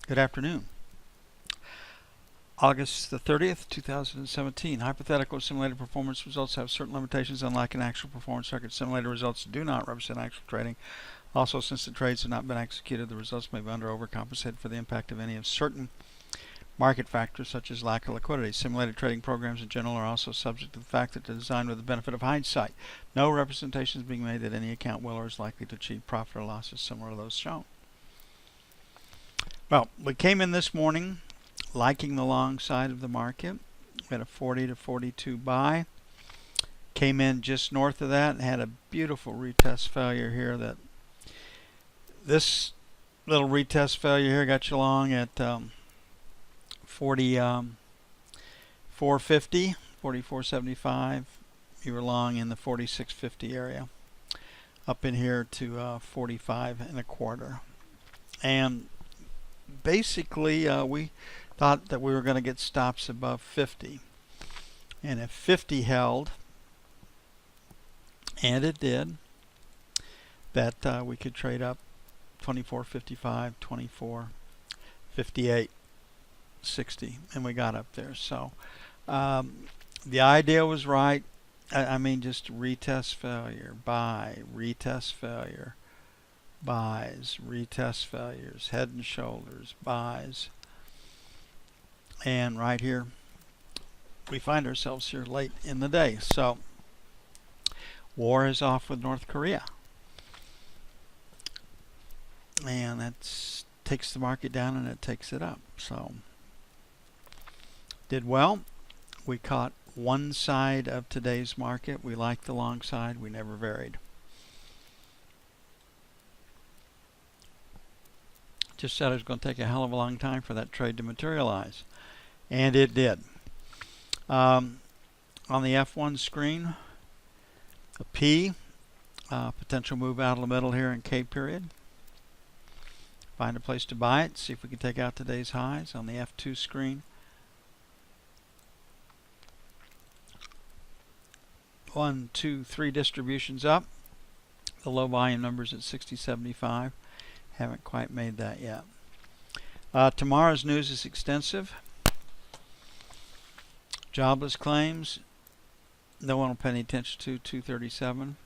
Good afternoon. August the 30th, 2017. Hypothetical simulated performance results have certain limitations, unlike an actual performance record. Simulated results do not represent actual trading. Also, since the trades have not been executed, the results may be under or overcompensated for the impact of any of certain market factors, such as lack of liquidity. Simulated trading programs in general are also subject to the fact that they're designed with the benefit of hindsight. No representation is being made that any account will or is likely to achieve profit or losses similar to those shown. Well, we came in this morning liking the long side of the market. We had a 40 to 42 buy. Came in just north of that and had a beautiful retest failure here. This little retest failure here got you long at 44.50, 44.75. You were long in the 46.50 area. Up in here to 45 and a quarter. And basically, we thought that we were going to get stops above 50. And if 50 held, and it did, that we could trade up 24.55, 24.58, 60, and we got up there. So the idea was right. I mean, just retest failure, buy, retest failure, buys, retest failures, head and shoulders, buys. And right here, we find ourselves here late in the day. So war is off with North Korea. And that takes the market down and it takes it up. So did well. We caught one side of today's market. We liked the long side. We never varied. Just said it was going to take a hell of a long time for that trade to materialize. And it did. On the F1 screen, a P, potential move out of the middle here in K period. Find a place to buy it, see if we can take out today's highs. On the F2 screen, 1, 2, 3 distributions up. The low volume numbers at 60.75. Haven't quite made that yet. Tomorrow's news is extensive. Jobless claims, no one will pay any attention to, 237.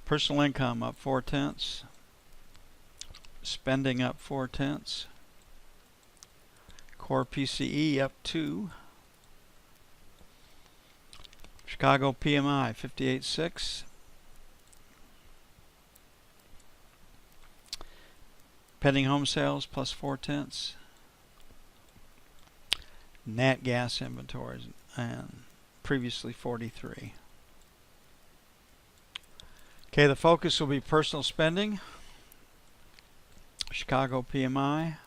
Personal income up 0.4. Spending up 0.4. Core PCE up 2. Chicago PMI 58.6. Pending home sales plus 0.4. Nat gas inventories and previously 43. Okay, the focus will be personal spending, Chicago PMI,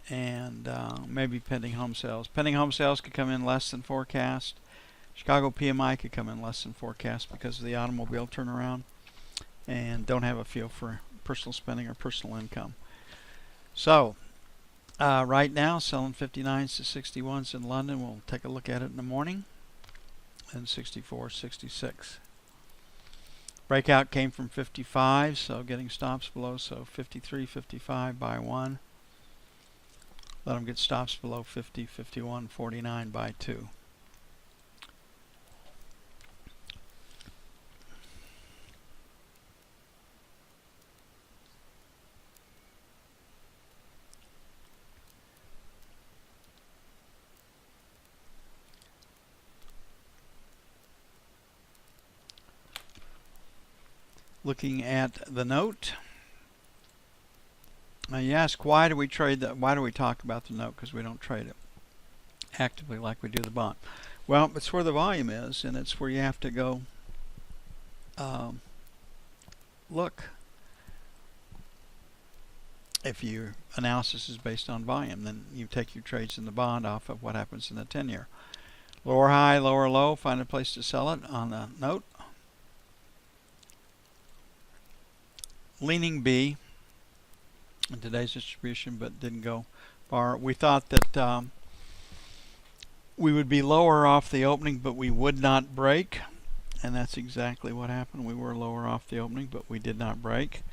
and maybe pending home sales. Pending home sales could come in less than forecast. Chicago PMI could come in less than forecast because of the automobile turnaround, and don't have a feel for personal spending or personal income. So right now, selling 59s to 61s in London. We'll take a look at it in the morning. And 64.66. Breakout came from 55, so getting stops below. So 53, 55 by 1. Let them get stops below 50, 51, 49 by 2. Looking at the note, now you ask, why do we trade that? Why do we talk about the note? Because we don't trade it actively like we do the bond. Well, it's where the volume is, and it's where you have to go look. If your analysis is based on volume, then you take your trades in the bond off of what happens in the 10-year. Lower high, lower low, find a place to sell it on the note. Leaning B in today's distribution, but didn't go far. We thought that we would be lower off the opening, but we would not break. and that's exactly what happened. We were lower off the opening, but we did not break.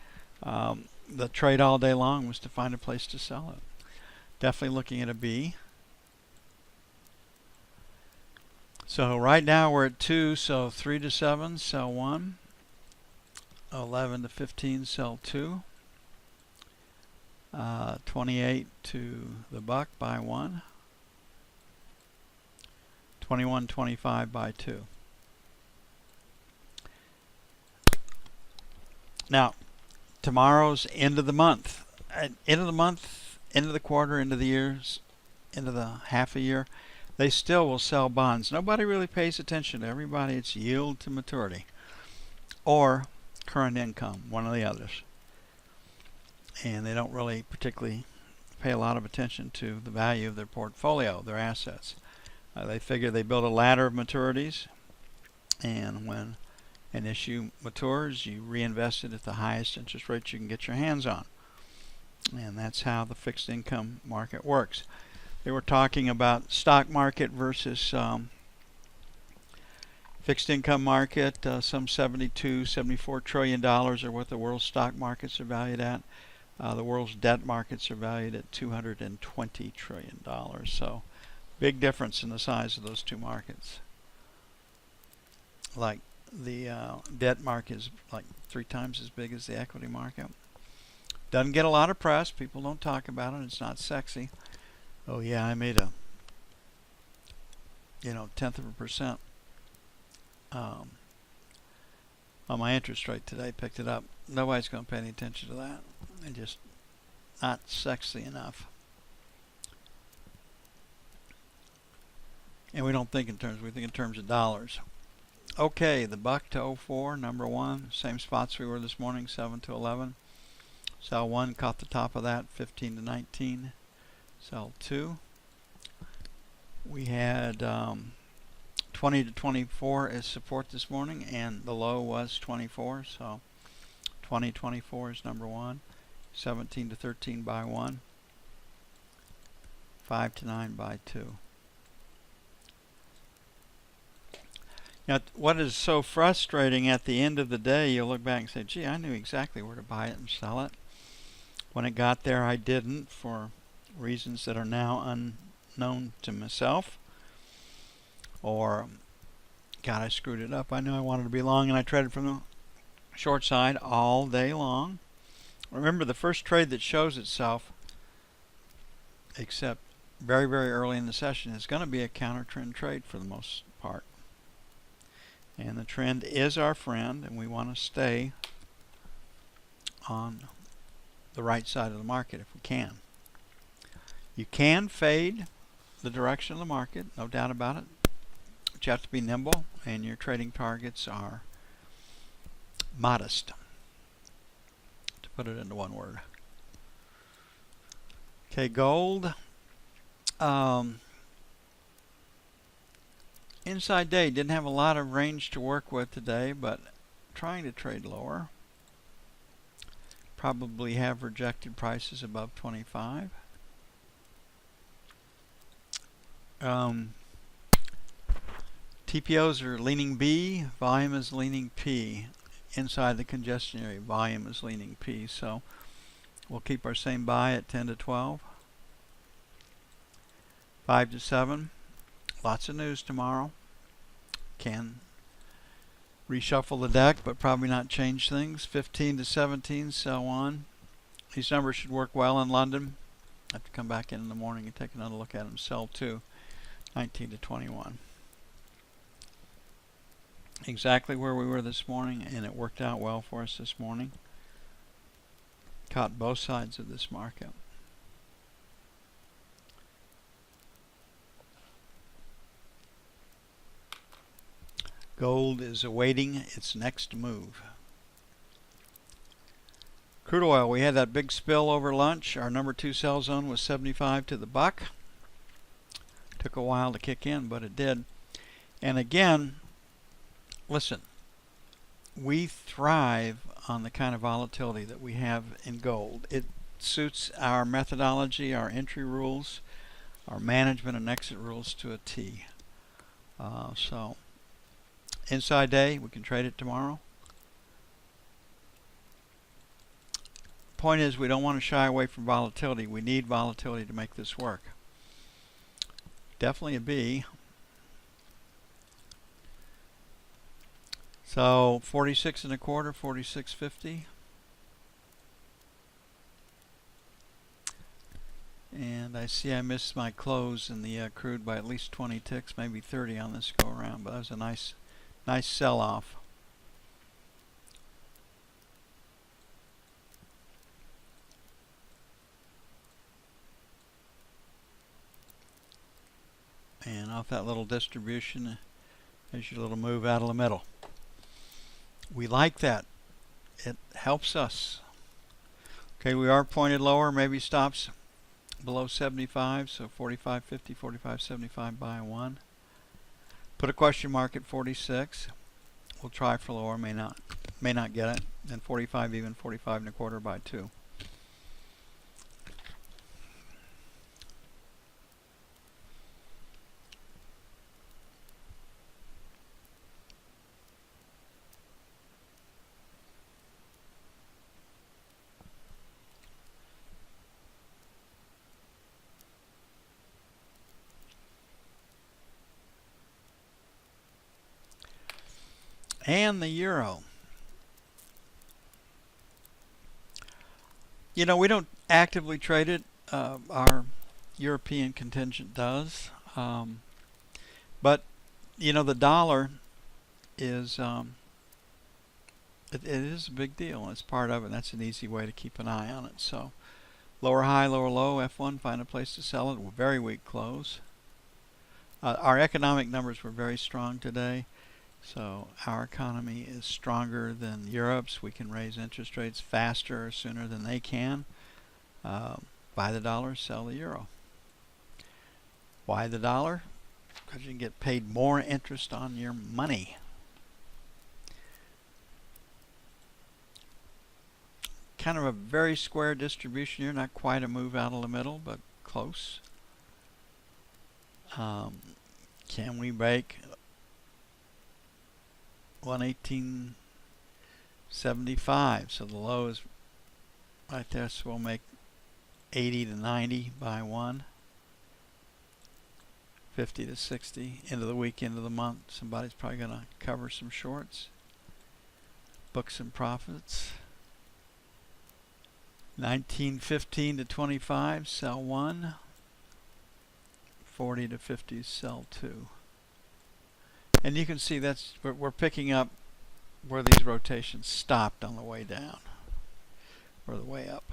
The trade all day long was to find a place to sell it. Definitely looking at a B. So right now we're at 2, so 3 to 7, sell 1. 11 to 15, sell 2. 28 to the buck, buy 1. 21.25, buy 2. Now, tomorrow's end of the month. End of the month, end of the quarter, end of the years, end of the half a year, they still will sell bonds. Nobody really pays attention to everybody. It's yield to maturity or current income, one or the others. And they don't really particularly pay a lot of attention to the value of their portfolio, their assets. They figure they build a ladder of maturities, and when an issue matures, you reinvest it at the highest interest rate you can get your hands on. And that's how the fixed income market works. They were talking about stock market versus fixed income market. Some $74 trillion are what the world's stock markets are valued at. The world's debt markets are valued at $220 trillion. So big difference in the size of those two markets. Like the debt market is like 3 times as big as the equity market. Doesn't get a lot of press. People don't talk about it. It's not sexy. Oh yeah, I made a 0.1% on my interest rate today. Picked it up. Nobody's going to pay any attention to that. It's just not sexy enough. And we don't think in terms. We think in terms of dollars. Okay, the buck to 04, number 1, same spots we were this morning, 7 to 11. Sell 1, caught the top of that, 15 to 19. Sell 2. We had 20 to 24 as support this morning, and the low was 24. So 20.24 is number 1. 17 to 13 buy 1. 5 to 9 buy 2. Now, what is so frustrating at the end of the day, you'll look back and say, gee, I knew exactly where to buy it and sell it. When it got there, I didn't for reasons that are now unknown to myself. Or, God, I screwed it up. I knew I wanted to be long, and I traded from the short side all day long. Remember, the first trade that shows itself, except very, very early in the session, is going to be a counter trend trade for the most part. And the trend is our friend, and we want to stay on the right side of the market if we can. You can fade the direction of the market, no doubt about it. But you have to be nimble, and your trading targets are modest, to put it into one word. Okay, gold. Inside day, didn't have a lot of range to work with today, but trying to trade lower. Probably have rejected prices above 25. TPOs are leaning B, volume is leaning P. Inside the congestion area, volume is leaning P. So we'll keep our same buy at 10 to 12. 5 to 7. Lots of news tomorrow. Can reshuffle the deck, but probably not change things. 15 to 17, sell 1. These numbers should work well in London. I have to come back in the morning and take another look at them. Sell 2, 19 to 21. Exactly where we were this morning, and it worked out well for us this morning. Caught both sides of this market. Gold is awaiting its next move. Crude oil, we had that big spill over lunch. Our number 2 sell zone was 75 to the buck. Took a while to kick in, but it did. And again, listen, we thrive on the kind of volatility that we have in gold. It suits our methodology, our entry rules, our management and exit rules to a T. inside day, we can trade it tomorrow. Point is, we don't want to shy away from volatility. We need volatility to make this work. Definitely a B. So 46 and a quarter, 46.50. And I see I missed my close in the crude by at least 20 ticks, maybe 30 on this go around, but that was a nice sell off. And off that little distribution, there's your little move out of the middle. We like that. It helps us. Okay, we are pointed lower, maybe stops below 75, so 45.50, 45.75 buy one. Put a question mark at 46. We'll try for lower, may not get it. And 45 even, 45 and a quarter buy two. And the euro. You know, we don't actively trade it. Our European contingent does. But, you know, the dollar is, it is a big deal. And it's part of it. And that's an easy way to keep an eye on it. So, lower high, lower low, F1, find a place to sell it. Very weak close. Our economic numbers were very strong today. So our economy is stronger than Europe's. We can raise interest rates faster or sooner than they can. Buy the dollar, sell the euro. Why the dollar? Because you can get paid more interest on your money. Kind of a very square distribution here. Not quite a move out of the middle, but close. Can we break 118.75? So the low is right there, so we'll make 80 to 90 by one. 50 to 60 into the week, into the month. Somebody's probably going to cover some shorts, book some profits. 19.15 to 25, sell one. 40 to 50, sell two. And you can see that's we're picking up where these rotations stopped on the way down or the way up.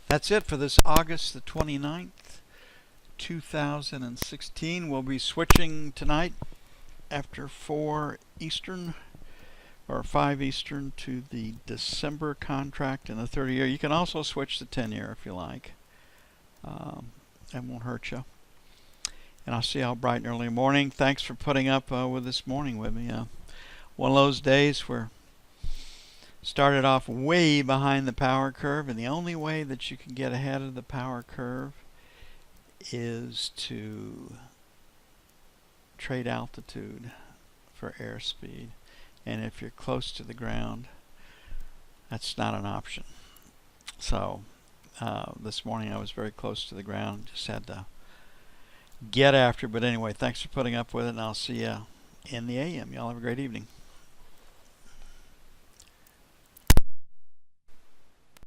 That's it for this August the 29th, 2016. We'll be switching tonight after 4 Eastern or 5 Eastern to the December contract in the 30-year. You can also switch the 10-year if you like. That won't hurt you. And I'll see you all bright and early morning. Thanks for putting up with this morning with me. One of those days where started off way behind the power curve, and the only way that you can get ahead of the power curve is to trade altitude for airspeed. And if you're close to the ground, that's not an option. So this morning I was very close to the ground, just had to get after. But anyway, thanks for putting up with it, and I'll see you in the AM. Y'all have a great evening.